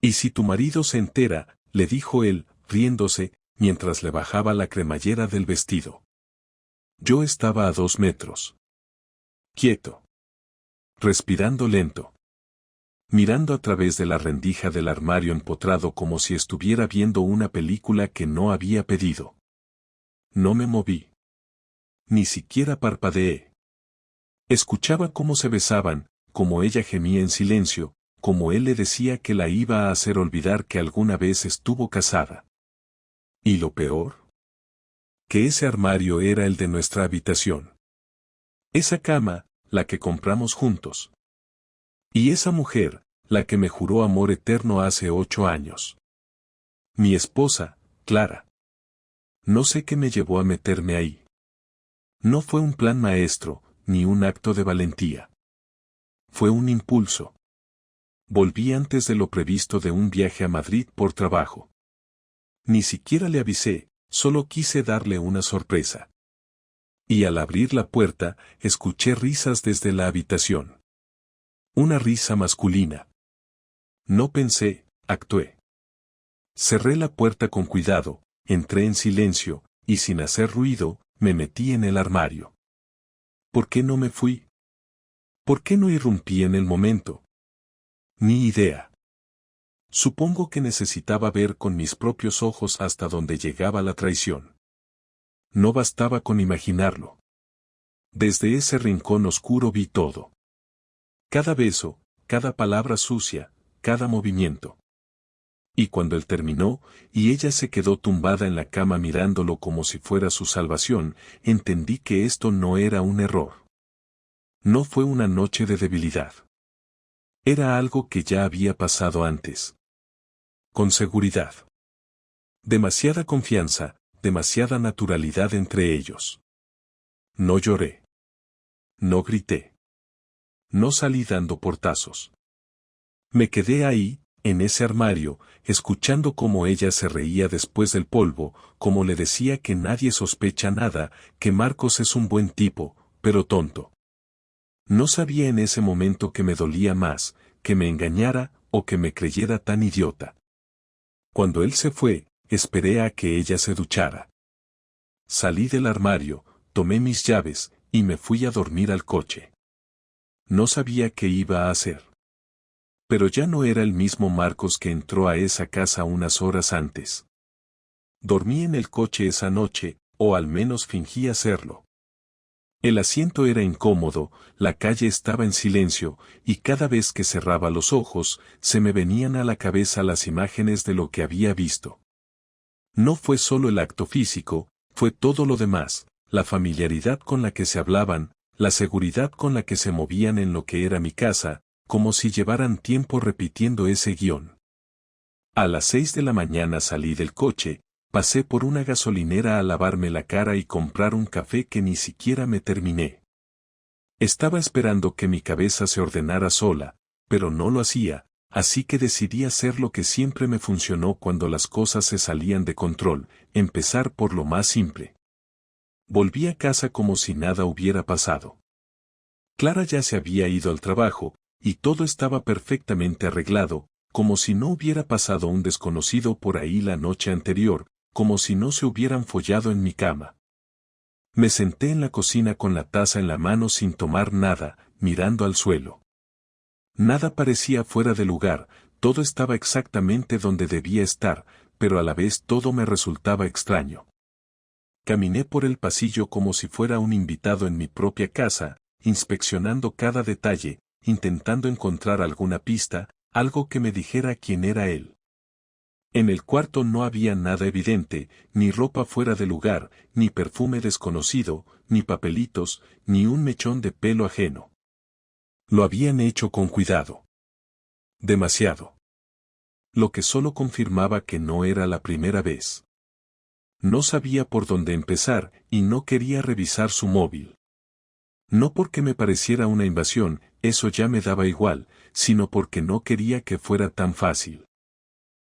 ¿Y si tu marido se entera?, le dijo él, riéndose, mientras le bajaba la cremallera del vestido. Yo estaba a 2 metros. Quieto. Respirando lento. Mirando a través de la rendija del armario empotrado como si estuviera viendo una película que no había pedido. No me moví. Ni siquiera parpadeé. Escuchaba cómo se besaban, cómo ella gemía en silencio, cómo él le decía que la iba a hacer olvidar que alguna vez estuvo casada. ¿Y lo peor? Que ese armario era el de nuestra habitación. Esa cama, la que compramos juntos. Y esa mujer, la que me juró amor eterno hace 8 años. Mi esposa, Clara. No sé qué me llevó a meterme ahí. No fue un plan maestro, ni un acto de valentía. Fue un impulso. Volví antes de lo previsto de un viaje a Madrid por trabajo. Ni siquiera le avisé, solo quise darle una sorpresa. Y al abrir la puerta, escuché risas desde la habitación. Una risa masculina. No pensé, actué. Cerré la puerta con cuidado, entré en silencio, y sin hacer ruido, me metí en el armario. ¿Por qué no me fui? ¿Por qué no irrumpí en el momento? Ni idea. Supongo que necesitaba ver con mis propios ojos hasta donde llegaba la traición. No bastaba con imaginarlo. Desde ese rincón oscuro vi todo. Cada beso, cada palabra sucia, cada movimiento. Y cuando él terminó, y ella se quedó tumbada en la cama mirándolo como si fuera su salvación, entendí que esto no era un error. No fue una noche de debilidad. Era algo que ya había pasado antes. Con seguridad. Demasiada confianza, demasiada naturalidad entre ellos. No lloré. No grité. No salí dando portazos. Me quedé ahí, en ese armario, escuchando cómo ella se reía después del polvo, como le decía que nadie sospecha nada, que Marcos es un buen tipo, pero tonto. No sabía en ese momento que me dolía más, que me engañara o que me creyera tan idiota. Cuando él se fue, esperé a que ella se duchara. Salí del armario, tomé mis llaves, y me fui a dormir al coche. No sabía qué iba a hacer. Pero ya no era el mismo Marcos que entró a esa casa unas horas antes. Dormí en el coche esa noche, o al menos fingí hacerlo. El asiento era incómodo, la calle estaba en silencio, y cada vez que cerraba los ojos, se me venían a la cabeza las imágenes de lo que había visto. No fue solo el acto físico, fue todo lo demás, la familiaridad con la que se hablaban, la seguridad con la que se movían en lo que era mi casa, como si llevaran tiempo repitiendo ese guión. A las 6 de la mañana salí del coche, pasé por una gasolinera a lavarme la cara y comprar un café que ni siquiera me terminé. Estaba esperando que mi cabeza se ordenara sola, pero no lo hacía, así que decidí hacer lo que siempre me funcionó cuando las cosas se salían de control, empezar por lo más simple. Volví a casa como si nada hubiera pasado. Clara ya se había ido al trabajo, y todo estaba perfectamente arreglado, como si no hubiera pasado un desconocido por ahí la noche anterior, como si no se hubieran follado en mi cama. Me senté en la cocina con la taza en la mano sin tomar nada, mirando al suelo. Nada parecía fuera de lugar, todo estaba exactamente donde debía estar, pero a la vez todo me resultaba extraño. Caminé por el pasillo como si fuera un invitado en mi propia casa, inspeccionando cada detalle, intentando encontrar alguna pista, algo que me dijera quién era él. En el cuarto no había nada evidente, ni ropa fuera de lugar, ni perfume desconocido, ni papelitos, ni un mechón de pelo ajeno. Lo habían hecho con cuidado. Demasiado. Lo que solo confirmaba que no era la primera vez. No sabía por dónde empezar, y no quería revisar su móvil. No porque me pareciera una invasión, eso ya me daba igual, sino porque no quería que fuera tan fácil.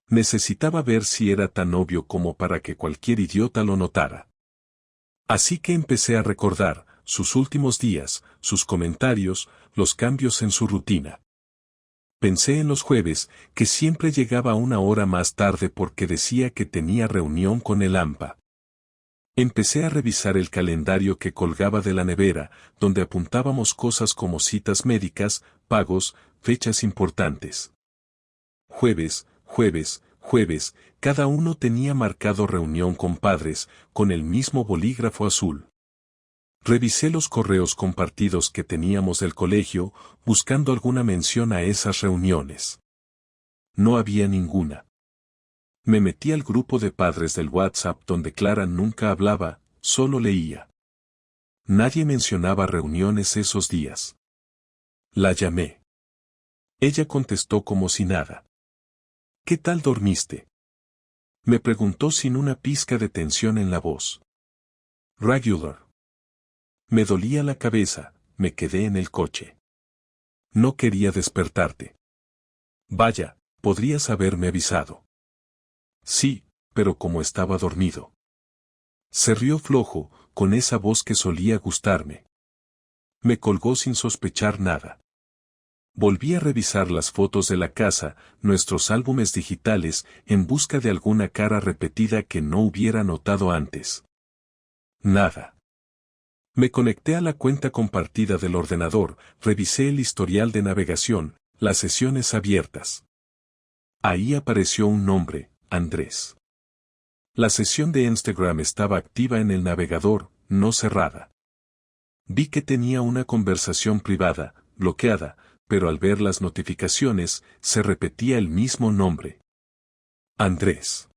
Necesitaba ver si era tan obvio como para que cualquier idiota lo notara. Así que empecé a recordar sus últimos días, sus comentarios, los cambios en su rutina. Pensé en los jueves, que siempre llegaba una hora más tarde porque decía que tenía reunión con el AMPA. Empecé a revisar el calendario que colgaba de la nevera, donde apuntábamos cosas como citas médicas, pagos, fechas importantes. Jueves, jueves, jueves, cada uno tenía marcado reunión con padres, con el mismo bolígrafo azul. Revisé los correos compartidos que teníamos del colegio, buscando alguna mención a esas reuniones. No había ninguna. Me metí al grupo de padres del WhatsApp donde Clara nunca hablaba, solo leía. Nadie mencionaba reuniones esos días. La llamé. Ella contestó como si nada. ¿Qué tal dormiste? Me preguntó sin una pizca de tensión en la voz. Regular. Me dolía la cabeza, me quedé en el coche. No quería despertarte. Vaya, podrías haberme avisado. Sí, pero como estaba dormido. Se rió flojo, con esa voz que solía gustarme. Me colgó sin sospechar nada. Volví a revisar las fotos de la casa, nuestros álbumes digitales, en busca de alguna cara repetida que no hubiera notado antes. Nada. Me conecté a la cuenta compartida del ordenador, revisé el historial de navegación, las sesiones abiertas. Ahí apareció un nombre, Andrés. La sesión de Instagram estaba activa en el navegador, no cerrada. Vi que tenía una conversación privada, bloqueada, pero al ver las notificaciones, se repetía el mismo nombre. Andrés.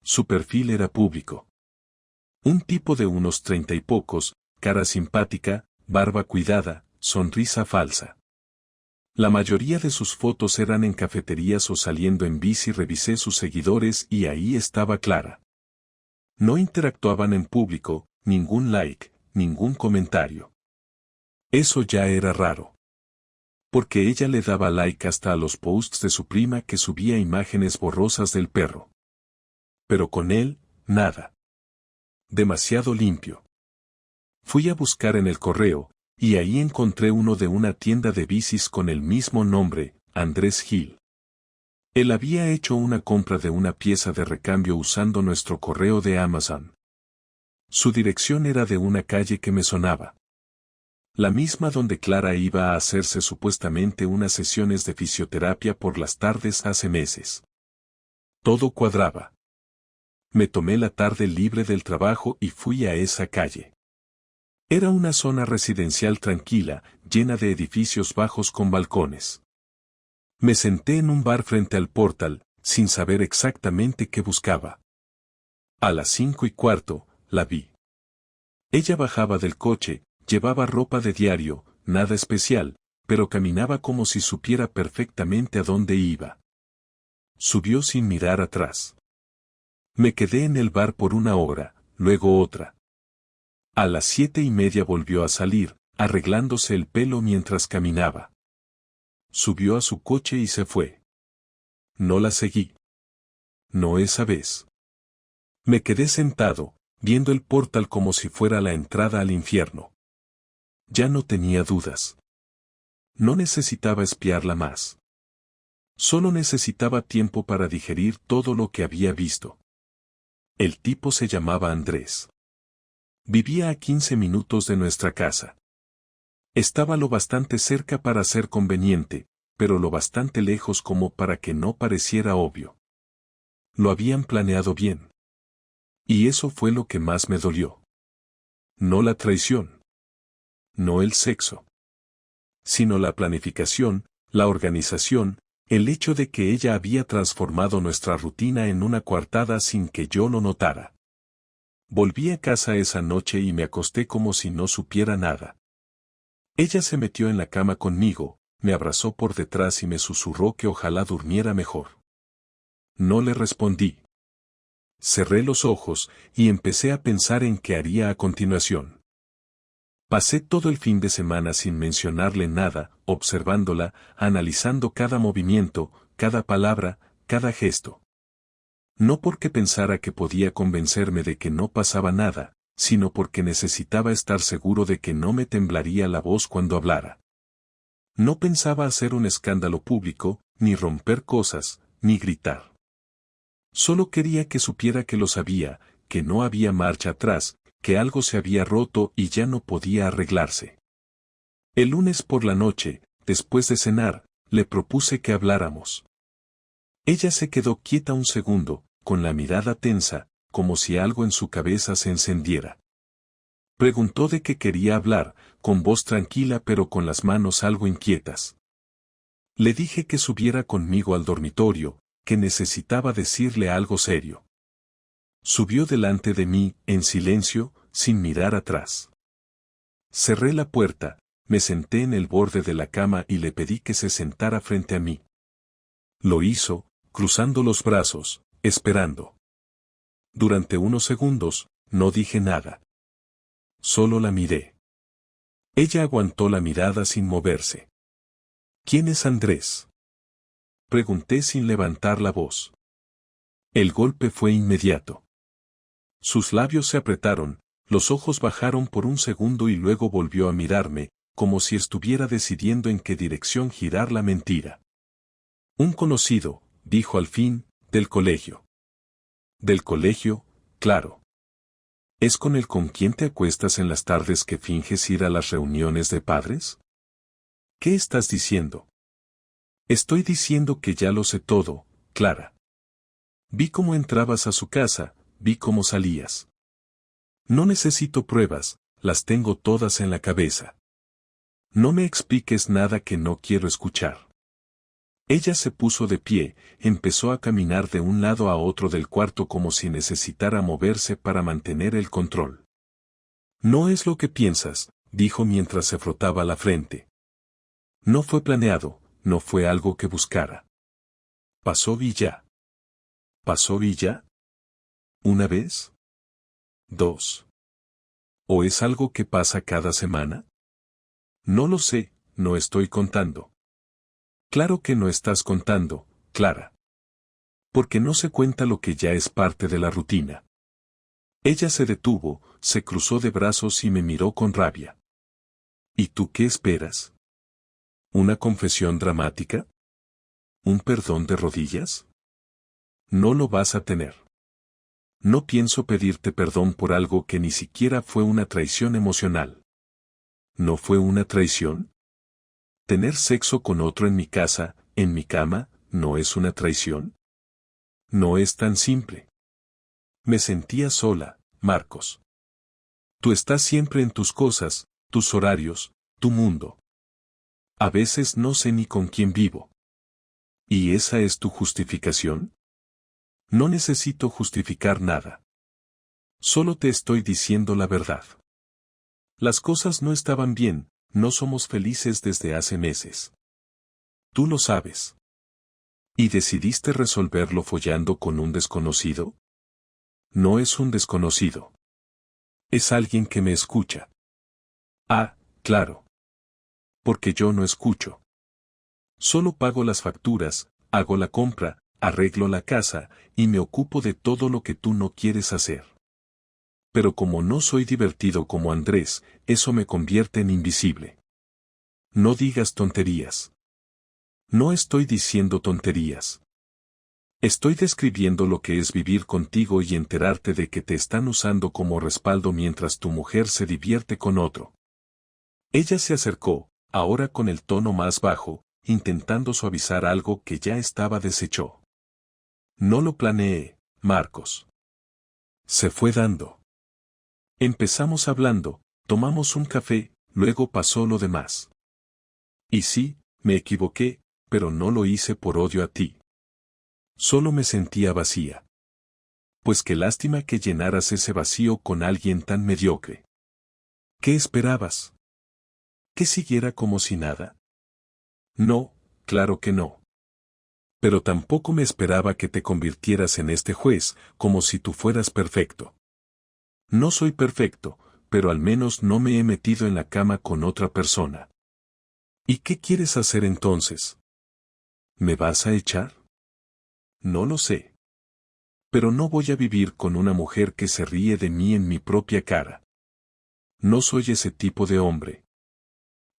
Su perfil era público. Un tipo de unos 30 y pocos, cara simpática, barba cuidada, sonrisa falsa. La mayoría de sus fotos eran en cafeterías o saliendo en bici. Revisé sus seguidores y ahí estaba Clara. No interactuaban en público, ningún like, ningún comentario. Eso ya era raro. Porque ella le daba like hasta a los posts de su prima que subía imágenes borrosas del perro. Pero con él, nada. Demasiado limpio. Fui a buscar en el correo, y ahí encontré uno de una tienda de bicis con el mismo nombre, Andrés Gil. Él había hecho una compra de una pieza de recambio usando nuestro correo de Amazon. Su dirección era de una calle que me sonaba. La misma donde Clara iba a hacerse supuestamente unas sesiones de fisioterapia por las tardes hace meses. Todo cuadraba. Me tomé la tarde libre del trabajo y fui a esa calle. Era una zona residencial tranquila, llena de edificios bajos con balcones. Me senté en un bar frente al portal, sin saber exactamente qué buscaba. A las 5:15, la vi. Ella bajaba del coche, llevaba ropa de diario, nada especial, pero caminaba como si supiera perfectamente a dónde iba. Subió sin mirar atrás. Me quedé en el bar por una hora, luego otra. A las 7:30 volvió a salir, arreglándose el pelo mientras caminaba. Subió a su coche y se fue. No la seguí. No esa vez. Me quedé sentado, viendo el portal como si fuera la entrada al infierno. Ya no tenía dudas. No necesitaba espiarla más. Solo necesitaba tiempo para digerir todo lo que había visto. El tipo se llamaba Andrés. Vivía a 15 minutos de nuestra casa. Estaba lo bastante cerca para ser conveniente, pero lo bastante lejos como para que no pareciera obvio. Lo habían planeado bien. Y eso fue lo que más me dolió. No la traición. No el sexo. Sino la planificación, la organización, el hecho de que ella había transformado nuestra rutina en una coartada sin que yo lo notara. Volví a casa esa noche y me acosté como si no supiera nada. Ella se metió en la cama conmigo, me abrazó por detrás y me susurró que ojalá durmiera mejor. No le respondí. Cerré los ojos y empecé a pensar en qué haría a continuación. Pasé todo el fin de semana sin mencionarle nada, observándola, analizando cada movimiento, cada palabra, cada gesto. No porque pensara que podía convencerme de que no pasaba nada, sino porque necesitaba estar seguro de que no me temblaría la voz cuando hablara. No pensaba hacer un escándalo público, ni romper cosas, ni gritar. Solo quería que supiera que lo sabía, que no había marcha atrás, que algo se había roto y ya no podía arreglarse. El lunes por la noche, después de cenar, le propuse que habláramos. Ella se quedó quieta un segundo, con la mirada tensa, como si algo en su cabeza se encendiera. Preguntó de qué quería hablar, con voz tranquila pero con las manos algo inquietas. Le dije que subiera conmigo al dormitorio, que necesitaba decirle algo serio. Subió delante de mí, en silencio, sin mirar atrás. Cerré la puerta, me senté en el borde de la cama y le pedí que se sentara frente a mí. Lo hizo, cruzando los brazos, esperando. Durante unos segundos, no dije nada. Solo la miré. Ella aguantó la mirada sin moverse. ¿Quién es Andrés?, pregunté sin levantar la voz. El golpe fue inmediato. Sus labios se apretaron, los ojos bajaron por un segundo y luego volvió a mirarme, como si estuviera decidiendo en qué dirección girar la mentira. Un conocido, dijo al fin, del colegio. Del colegio, claro. ¿Es con el con quien te acuestas en las tardes que finges ir a las reuniones de padres? ¿Qué estás diciendo? Estoy diciendo que ya lo sé todo, Clara. Vi cómo entrabas a su casa, vi cómo salías. No necesito pruebas, las tengo todas en la cabeza. No me expliques nada que no quiero escuchar. Ella se puso de pie, empezó a caminar de un lado a otro del cuarto como si necesitara moverse para mantener el control. No es lo que piensas, dijo mientras se frotaba la frente. No fue planeado, no fue algo que buscara. Pasó y ya. ¿Pasó y ya? ¿Una vez? ¿Dos? ¿O es algo que pasa cada semana? No lo sé, no estoy contando. Claro que no estás contando, Clara. Porque no se cuenta lo que ya es parte de la rutina. Ella se detuvo, se cruzó de brazos y me miró con rabia. ¿Y tú qué esperas? ¿Una confesión dramática? ¿Un perdón de rodillas? No lo vas a tener. No pienso pedirte perdón por algo que ni siquiera fue una traición emocional. ¿No fue una traición? ¿Tener sexo con otro en mi casa, en mi cama, no es una traición? No es tan simple. Me sentía sola, Marcos. Tú estás siempre en tus cosas, tus horarios, tu mundo. A veces no sé ni con quién vivo. ¿Y esa es tu justificación? No necesito justificar nada. Solo te estoy diciendo la verdad. Las cosas no estaban bien, no somos felices desde hace meses. Tú lo sabes. ¿Y decidiste resolverlo follando con un desconocido? No es un desconocido. Es alguien que me escucha. Ah, claro. Porque yo no escucho. Solo pago las facturas, hago la compra, arreglo la casa, y me ocupo de todo lo que tú no quieres hacer. Pero como no soy divertido como Andrés, eso me convierte en invisible. No digas tonterías. No estoy diciendo tonterías. Estoy describiendo lo que es vivir contigo y enterarte de que te están usando como respaldo mientras tu mujer se divierte con otro. Ella se acercó, ahora con el tono más bajo, intentando suavizar algo que ya estaba deshecho. No lo planeé, Marcos. Se fue dando. Empezamos hablando, tomamos un café, luego pasó lo demás. Y sí, me equivoqué, pero no lo hice por odio a ti. Solo me sentía vacía. Pues qué lástima que llenaras ese vacío con alguien tan mediocre. ¿Qué esperabas? ¿Que siguiera como si nada? No, claro que no. Pero tampoco me esperaba que te convirtieras en este juez, como si tú fueras perfecto. No soy perfecto, pero al menos no me he metido en la cama con otra persona. ¿Y qué quieres hacer entonces? ¿Me vas a echar? No lo sé. Pero no voy a vivir con una mujer que se ríe de mí en mi propia cara. No soy ese tipo de hombre.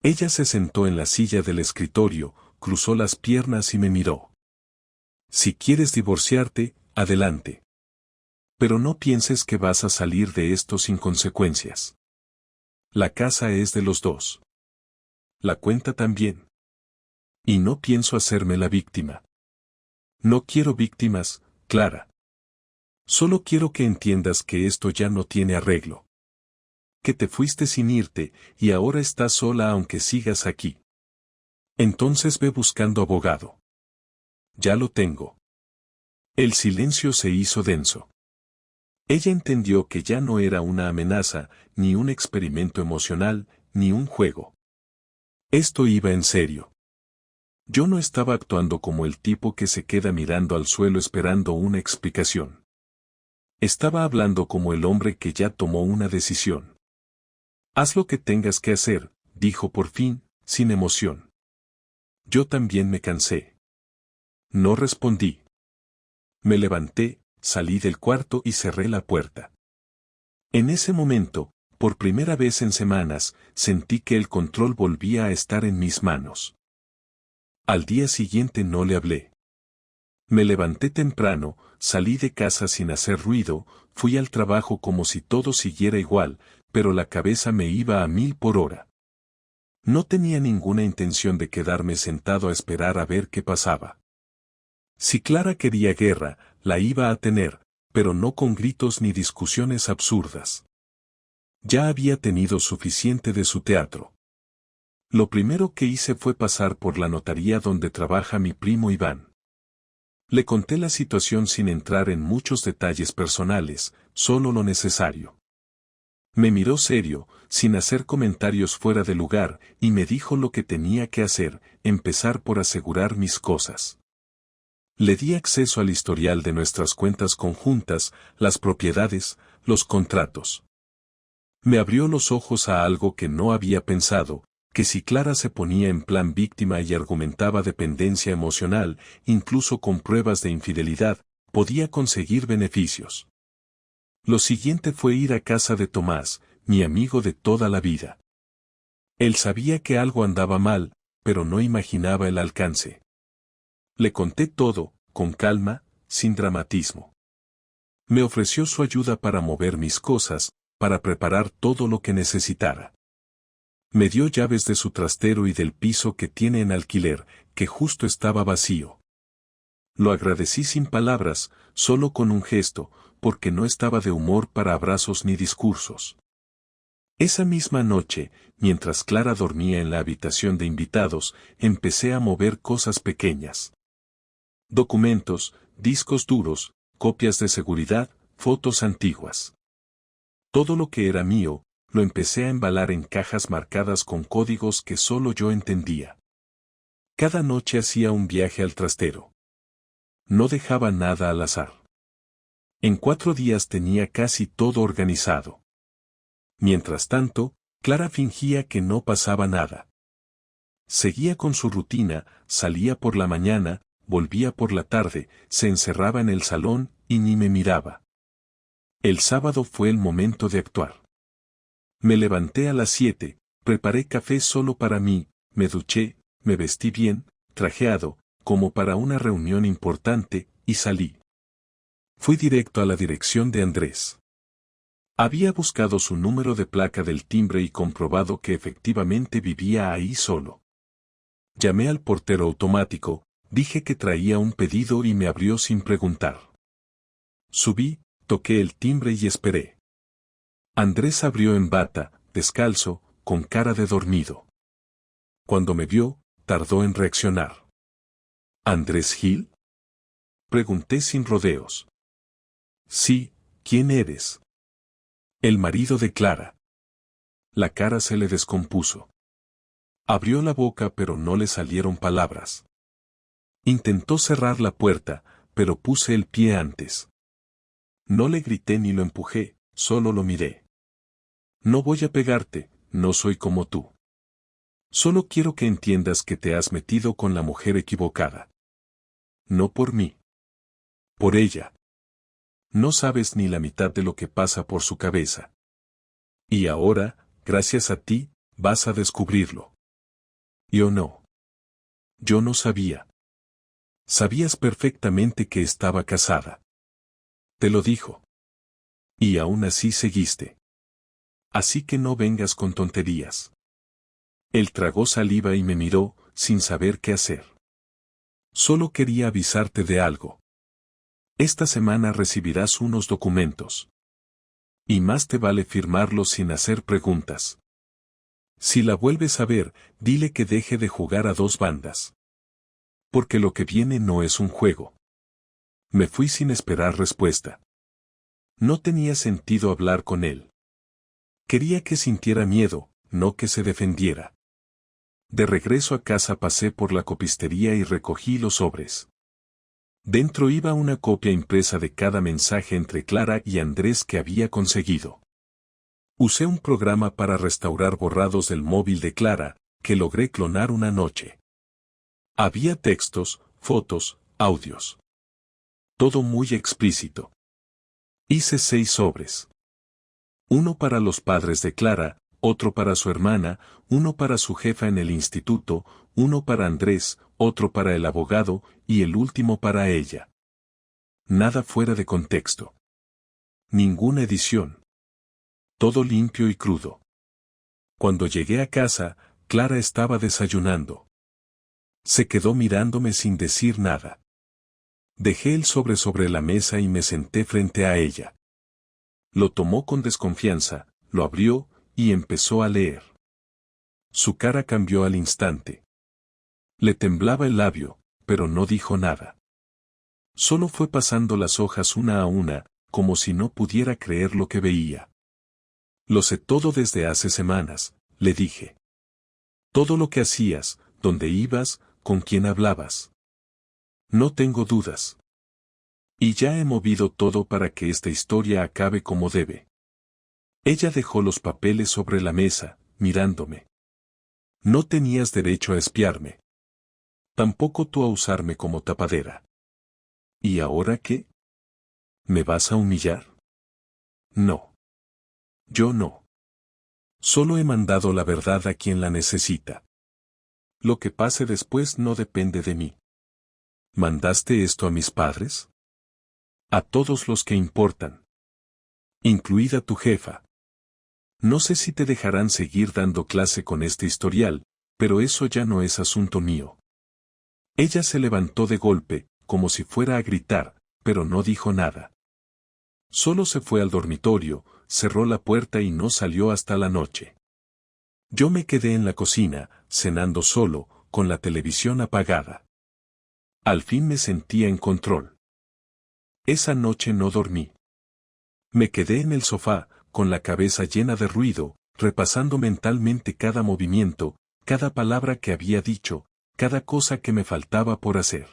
Ella se sentó en la silla del escritorio, cruzó las piernas y me miró. Si quieres divorciarte, adelante. Pero no pienses que vas a salir de esto sin consecuencias. La casa es de los dos. La cuenta también. Y no pienso hacerme la víctima. No quiero víctimas, Clara. Solo quiero que entiendas que esto ya no tiene arreglo. Que te fuiste sin irte, y ahora estás sola aunque sigas aquí. Entonces ve buscando abogado. Ya lo tengo. El silencio se hizo denso. Ella entendió que ya no era una amenaza, ni un experimento emocional, ni un juego. Esto iba en serio. Yo no estaba actuando como el tipo que se queda mirando al suelo esperando una explicación. Estaba hablando como el hombre que ya tomó una decisión. Haz lo que tengas que hacer, dijo por fin, sin emoción. Yo también me cansé. No respondí. Me levanté, salí del cuarto y cerré la puerta. En ese momento, por primera vez en semanas, sentí que el control volvía a estar en mis manos. Al día siguiente no le hablé. Me levanté temprano, salí de casa sin hacer ruido, fui al trabajo como si todo siguiera igual, pero la cabeza me iba a 1000 por hora. No tenía ninguna intención de quedarme sentado a esperar a ver qué pasaba. Si Clara quería guerra, la iba a tener, pero no con gritos ni discusiones absurdas. Ya había tenido suficiente de su teatro. Lo primero que hice fue pasar por la notaría donde trabaja mi primo Iván. Le conté la situación sin entrar en muchos detalles personales, solo lo necesario. Me miró serio, sin hacer comentarios fuera de lugar, y me dijo lo que tenía que hacer, empezar por asegurar mis cosas. Le di acceso al historial de nuestras cuentas conjuntas, las propiedades, los contratos. Me abrió los ojos a algo que no había pensado, que si Clara se ponía en plan víctima y argumentaba dependencia emocional, incluso con pruebas de infidelidad, podía conseguir beneficios. Lo siguiente fue ir a casa de Tomás, mi amigo de toda la vida. Él sabía que algo andaba mal, pero no imaginaba el alcance. Le conté todo, con calma, sin dramatismo. Me ofreció su ayuda para mover mis cosas, para preparar todo lo que necesitara. Me dio llaves de su trastero y del piso que tiene en alquiler, que justo estaba vacío. Lo agradecí sin palabras, solo con un gesto, porque no estaba de humor para abrazos ni discursos. Esa misma noche, mientras Clara dormía en la habitación de invitados, empecé a mover cosas pequeñas. Documentos, discos duros, copias de seguridad, fotos antiguas. Todo lo que era mío, lo empecé a embalar en cajas marcadas con códigos que solo yo entendía. Cada noche hacía un viaje al trastero. No dejaba nada al azar. En 4 días tenía casi todo organizado. Mientras tanto, Clara fingía que no pasaba nada. Seguía con su rutina, salía por la mañana, volvía por la tarde, se encerraba en el salón y ni me miraba. El sábado fue el momento de actuar. Me levanté a las 7, preparé café solo para mí, me duché, me vestí bien, trajeado, como para una reunión importante, y salí. Fui directo a la dirección de Andrés. Había buscado su número de placa del timbre y comprobado que efectivamente vivía ahí solo. Llamé al portero automático, dije que traía un pedido y me abrió sin preguntar. Subí, toqué el timbre y esperé. Andrés abrió en bata, descalzo, con cara de dormido. Cuando me vio, tardó en reaccionar. ¿Andrés Gil? Pregunté sin rodeos. Sí, ¿quién eres? El marido de Clara. La cara se le descompuso. Abrió la boca pero no le salieron palabras. Intentó cerrar la puerta, pero puse el pie antes. No le grité ni lo empujé, solo lo miré. No voy a pegarte, no soy como tú. Solo quiero que entiendas que te has metido con la mujer equivocada. No por mí. Por ella. No sabes ni la mitad de lo que pasa por su cabeza. Y ahora, gracias a ti, vas a descubrirlo. Yo no. Yo no sabía. Sabías perfectamente que estaba casada. Te lo dijo. Y aún así seguiste. Así que no vengas con tonterías. Él tragó saliva y me miró, sin saber qué hacer. Solo quería avisarte de algo. Esta semana recibirás unos documentos. Y más te vale firmarlos sin hacer preguntas. Si la vuelves a ver, dile que deje de jugar a dos bandas. Porque lo que viene no es un juego. Me fui sin esperar respuesta. No tenía sentido hablar con él. Quería que sintiera miedo, no que se defendiera. De regreso a casa pasé por la copistería y recogí los sobres. Dentro iba una copia impresa de cada mensaje entre Clara y Andrés que había conseguido. Usé un programa para restaurar borrados del móvil de Clara, que logré clonar una noche. Había textos, fotos, audios. Todo muy explícito. Hice 6 sobres. Uno para los padres de Clara, otro para su hermana, uno para su jefa en el instituto, uno para Andrés, otro para el abogado, y el último para ella. Nada fuera de contexto. Ninguna edición. Todo limpio y crudo. Cuando llegué a casa, Clara estaba desayunando. Se quedó mirándome sin decir nada. Dejé el sobre la mesa y me senté frente a ella. Lo tomó con desconfianza, lo abrió, y empezó a leer. Su cara cambió al instante. Le temblaba el labio, pero no dijo nada. Solo fue pasando las hojas una a una, como si no pudiera creer lo que veía. Lo sé todo desde hace semanas, le dije. Todo lo que hacías, dónde ibas, con quién hablabas. No tengo dudas. Y ya he movido todo para que esta historia acabe como debe. Ella dejó los papeles sobre la mesa, mirándome. No tenías derecho a espiarme. Tampoco tú a usarme como tapadera. ¿Y ahora qué? ¿Me vas a humillar? No. Yo no. Solo he mandado la verdad a quien la necesita. Lo que pase después no depende de mí. ¿Mandaste esto a mis padres? A todos los que importan. Incluida tu jefa. No sé si te dejarán seguir dando clase con este historial, pero eso ya no es asunto mío. Ella se levantó de golpe, como si fuera a gritar, pero no dijo nada. Solo se fue al dormitorio, cerró la puerta y no salió hasta la noche. Yo me quedé en la cocina, cenando solo, con la televisión apagada. Al fin me sentía en control. Esa noche no dormí. Me quedé en el sofá, con la cabeza llena de ruido, repasando mentalmente cada movimiento, cada palabra que había dicho, cada cosa que me faltaba por hacer.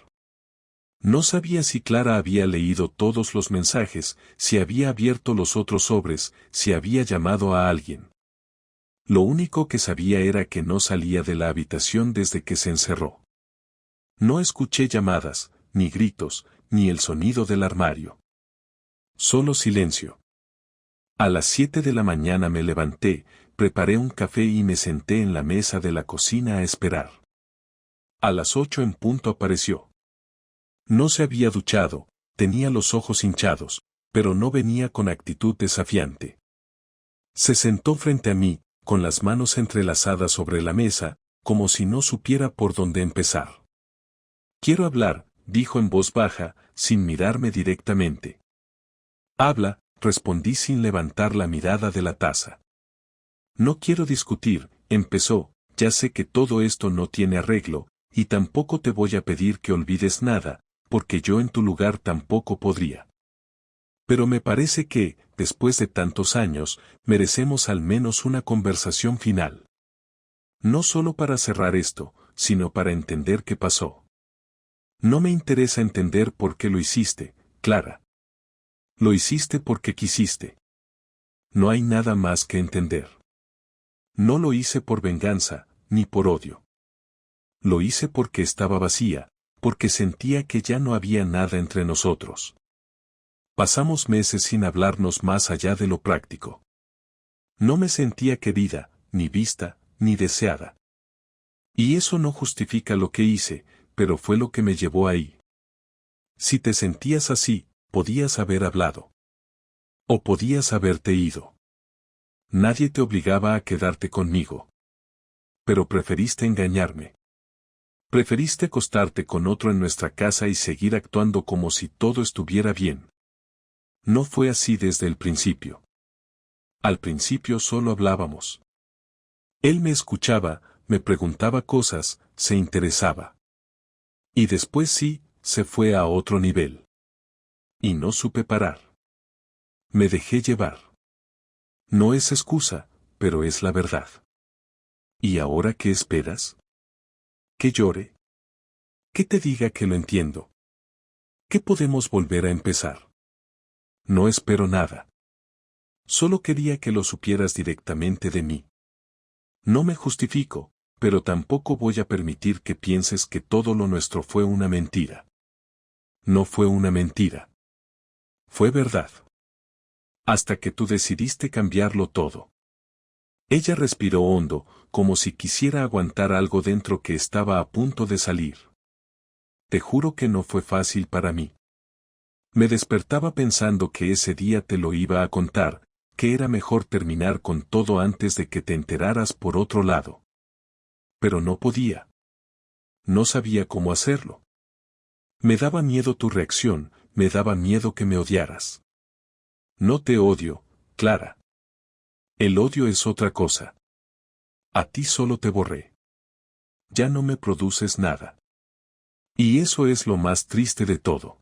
No sabía si Clara había leído todos los mensajes, si había abierto los otros sobres, si había llamado a alguien. Lo único que sabía era que no salía de la habitación desde que se encerró. No escuché llamadas, ni gritos, ni el sonido del armario. Solo silencio. A las 7 de la mañana me levanté, preparé un café y me senté en la mesa de la cocina a esperar. A las 8 en punto apareció. No se había duchado, tenía los ojos hinchados, pero no venía con actitud desafiante. Se sentó frente a mí, con las manos entrelazadas sobre la mesa, como si no supiera por dónde empezar. Quiero hablar, dijo en voz baja, sin mirarme directamente. Habla, respondí sin levantar la mirada de la taza. No quiero discutir, empezó, ya sé que todo esto no tiene arreglo, y tampoco te voy a pedir que olvides nada, porque yo en tu lugar tampoco podría. Pero me parece que, después de tantos años, merecemos al menos una conversación final. No solo para cerrar esto, sino para entender qué pasó. No me interesa entender por qué lo hiciste, Clara. Lo hiciste porque quisiste. No hay nada más que entender. No lo hice por venganza, ni por odio. Lo hice porque estaba vacía, porque sentía que ya no había nada entre nosotros. Pasamos meses sin hablarnos más allá de lo práctico. No me sentía querida, ni vista, ni deseada. Y eso no justifica lo que hice, pero fue lo que me llevó ahí. Si te sentías así, podías haber hablado. O podías haberte ido. Nadie te obligaba a quedarte conmigo. Pero preferiste engañarme. Preferiste acostarte con otro en nuestra casa y seguir actuando como si todo estuviera bien. No fue así desde el principio. Al principio solo hablábamos. Él me escuchaba, me preguntaba cosas, se interesaba. Y después sí, se fue a otro nivel. Y no supe parar. Me dejé llevar. No es excusa, pero es la verdad. ¿Y ahora qué esperas? ¿Que llore? ¿Que te diga que lo entiendo? ¿Que podemos volver a empezar? No espero nada. Solo quería que lo supieras directamente de mí. No me justifico, pero tampoco voy a permitir que pienses que todo lo nuestro fue una mentira. No fue una mentira. Fue verdad. Hasta que tú decidiste cambiarlo todo. Ella respiró hondo, como si quisiera aguantar algo dentro que estaba a punto de salir. Te juro que no fue fácil para mí. Me despertaba pensando que ese día te lo iba a contar, que era mejor terminar con todo antes de que te enteraras por otro lado. Pero no podía. No sabía cómo hacerlo. Me daba miedo tu reacción, me daba miedo que me odiaras. No te odio, Clara. El odio es otra cosa. A ti solo te borré. Ya no me produces nada. Y eso es lo más triste de todo.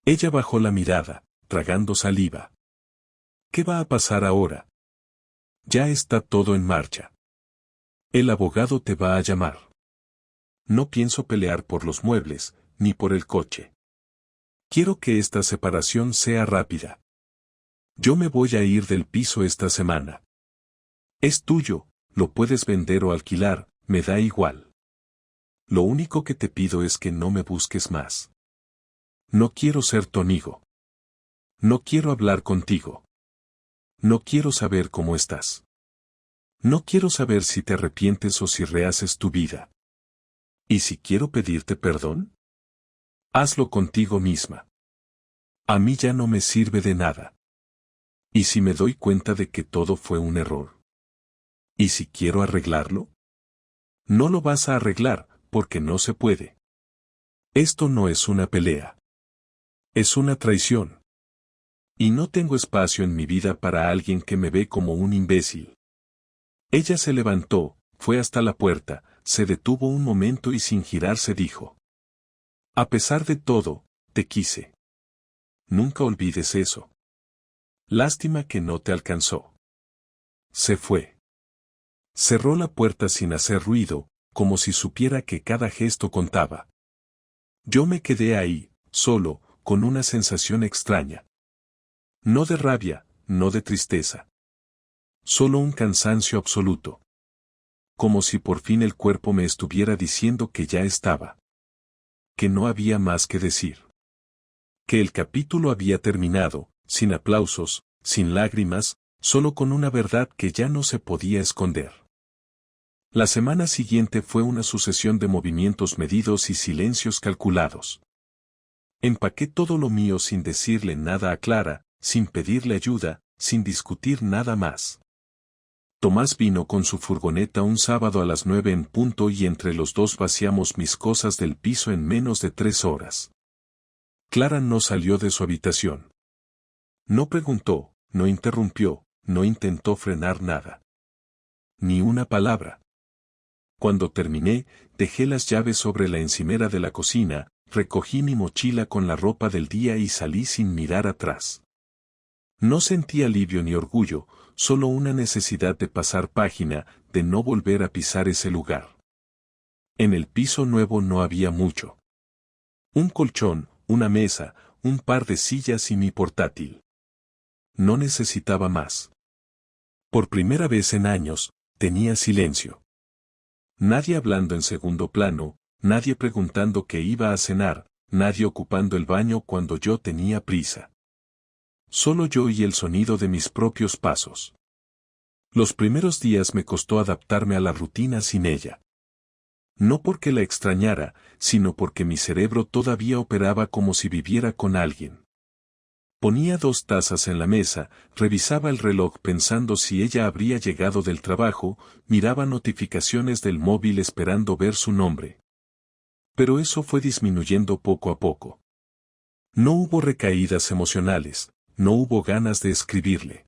Ella bajó la mirada, tragando saliva. ¿Qué va a pasar ahora? Ya está todo en marcha. El abogado te va a llamar. No pienso pelear por los muebles, ni por el coche. Quiero que esta separación sea rápida. Yo me voy a ir del piso esta semana. Es tuyo, lo puedes vender o alquilar, me da igual. Lo único que te pido es que no me busques más. No quiero ser tu amigo. No quiero hablar contigo. No quiero saber cómo estás. No quiero saber si te arrepientes o si rehaces tu vida. ¿Y si quiero pedirte perdón? Hazlo contigo misma. A mí ya no me sirve de nada. ¿Y si me doy cuenta de que todo fue un error? ¿Y si quiero arreglarlo? No lo vas a arreglar, porque no se puede. Esto no es una pelea. Es una traición. Y no tengo espacio en mi vida para alguien que me ve como un imbécil. Ella se levantó, fue hasta la puerta, se detuvo un momento y sin girarse dijo: A pesar de todo, te quise. Nunca olvides eso. Lástima que no te alcanzó. Se fue. Cerró la puerta sin hacer ruido, como si supiera que cada gesto contaba. Yo me quedé ahí, solo, con una sensación extraña. No de rabia, no de tristeza. Solo un cansancio absoluto. Como si por fin el cuerpo me estuviera diciendo que ya estaba. Que no había más que decir. Que el capítulo había terminado, sin aplausos, sin lágrimas, solo con una verdad que ya no se podía esconder. La semana siguiente fue una sucesión de movimientos medidos y silencios calculados. Empaqué todo lo mío sin decirle nada a Clara, sin pedirle ayuda, sin discutir nada más. Tomás vino con su furgoneta un sábado a las 9 en punto y entre los dos vaciamos mis cosas del piso en menos de 3 horas. Clara no salió de su habitación. No preguntó, no interrumpió, no intentó frenar nada. Ni una palabra. Cuando terminé, dejé las llaves sobre la encimera de la cocina, recogí mi mochila con la ropa del día y salí sin mirar atrás. No sentí alivio ni orgullo, solo una necesidad de pasar página, de no volver a pisar ese lugar. En el piso nuevo no había mucho. Un colchón, una mesa, un par de sillas y mi portátil. No necesitaba más. Por primera vez en años, tenía silencio. Nadie hablando en segundo plano, nadie preguntando qué iba a cenar, nadie ocupando el baño cuando yo tenía prisa. Solo yo y el sonido de mis propios pasos. Los primeros días me costó adaptarme a la rutina sin ella. No porque la extrañara, sino porque mi cerebro todavía operaba como si viviera con alguien. Ponía 2 tazas en la mesa, revisaba el reloj pensando si ella habría llegado del trabajo, miraba notificaciones del móvil esperando ver su nombre. Pero eso fue disminuyendo poco a poco. No hubo recaídas emocionales, no hubo ganas de escribirle.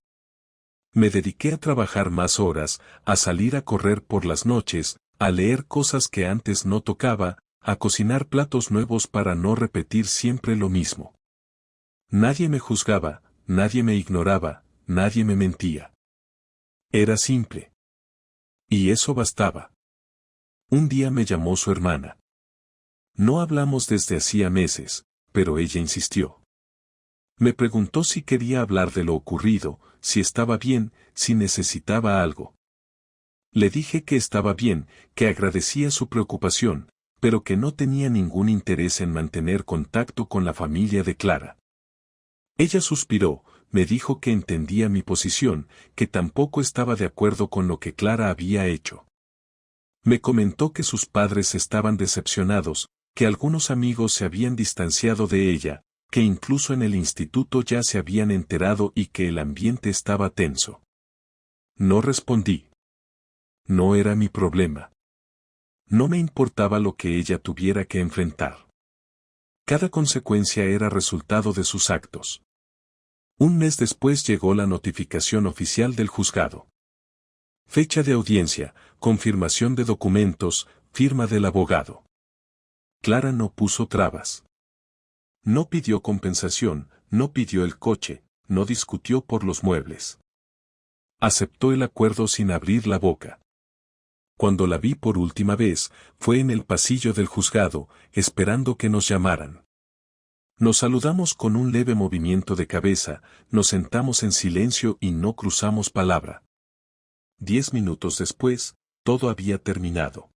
Me dediqué a trabajar más horas, a salir a correr por las noches, a leer cosas que antes no tocaba, a cocinar platos nuevos para no repetir siempre lo mismo. Nadie me juzgaba, nadie me ignoraba, nadie me mentía. Era simple. Y eso bastaba. Un día me llamó su hermana. No hablamos desde hacía meses, pero ella insistió. Me preguntó si quería hablar de lo ocurrido, si estaba bien, si necesitaba algo. Le dije que estaba bien, que agradecía su preocupación, pero que no tenía ningún interés en mantener contacto con la familia de Clara. Ella suspiró, me dijo que entendía mi posición, que tampoco estaba de acuerdo con lo que Clara había hecho. Me comentó que sus padres estaban decepcionados, que algunos amigos se habían distanciado de ella, que incluso en el instituto ya se habían enterado y que el ambiente estaba tenso. No respondí. No era mi problema. No me importaba lo que ella tuviera que enfrentar. Cada consecuencia era resultado de sus actos. Un mes después llegó la notificación oficial del juzgado. Fecha de audiencia, confirmación de documentos, firma del abogado. Clara no puso trabas. No pidió compensación, no pidió el coche, no discutió por los muebles. Aceptó el acuerdo sin abrir la boca. Cuando la vi por última vez, fue en el pasillo del juzgado, esperando que nos llamaran. Nos saludamos con un leve movimiento de cabeza, nos sentamos en silencio y no cruzamos palabra. 10 minutos después, todo había terminado.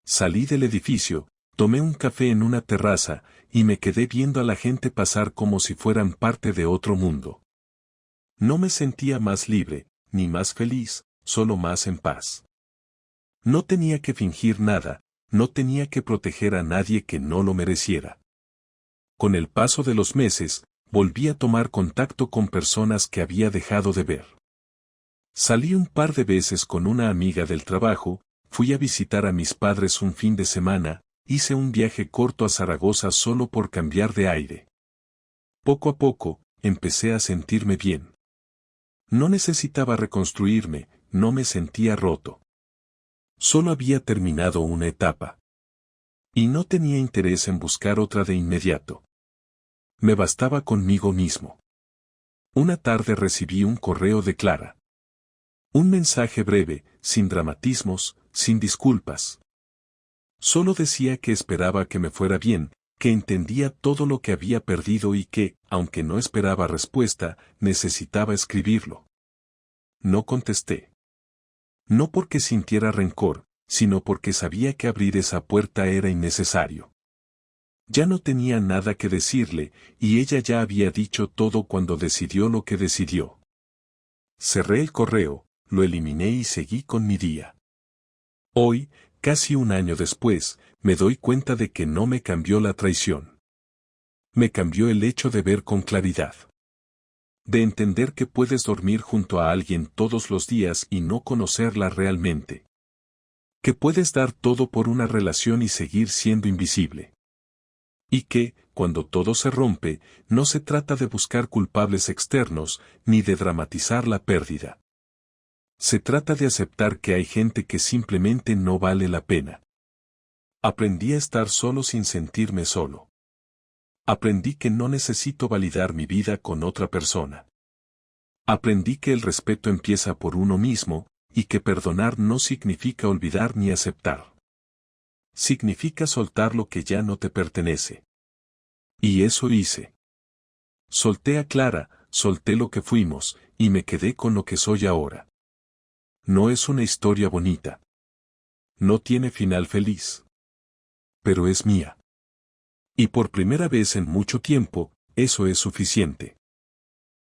Salí del edificio, tomé un café en una terraza, y me quedé viendo a la gente pasar como si fueran parte de otro mundo. No me sentía más libre, ni más feliz, solo más en paz. No tenía que fingir nada, no tenía que proteger a nadie que no lo mereciera. Con el paso de los meses, volví a tomar contacto con personas que había dejado de ver. Salí un par de veces con una amiga del trabajo, fui a visitar a mis padres un fin de semana, hice un viaje corto a Zaragoza solo por cambiar de aire. Poco a poco, empecé a sentirme bien. No necesitaba reconstruirme, no me sentía roto. Solo había terminado una etapa. Y no tenía interés en buscar otra de inmediato. Me bastaba conmigo mismo. Una tarde recibí un correo de Clara. Un mensaje breve, sin dramatismos, sin disculpas. Solo decía que esperaba que me fuera bien, que entendía todo lo que había perdido y que, aunque no esperaba respuesta, necesitaba escribirlo. No contesté. No porque sintiera rencor, sino porque sabía que abrir esa puerta era innecesario. Ya no tenía nada que decirle, y ella ya había dicho todo cuando decidió lo que decidió. Cerré el correo, lo eliminé y seguí con mi día. Hoy, casi un año después, me doy cuenta de que no me cambió la traición. Me cambió el hecho de ver con claridad. De entender que puedes dormir junto a alguien todos los días y no conocerla realmente. Que puedes dar todo por una relación y seguir siendo invisible. Y que, cuando todo se rompe, no se trata de buscar culpables externos, ni de dramatizar la pérdida. Se trata de aceptar que hay gente que simplemente no vale la pena. Aprendí a estar solo sin sentirme solo. Aprendí que no necesito validar mi vida con otra persona. Aprendí que el respeto empieza por uno mismo, y que perdonar no significa olvidar ni aceptar. Significa soltar lo que ya no te pertenece. Y eso hice. Solté a Clara, solté lo que fuimos, y me quedé con lo que soy ahora. No es una historia bonita. No tiene final feliz. Pero es mía. Y por primera vez en mucho tiempo, eso es suficiente.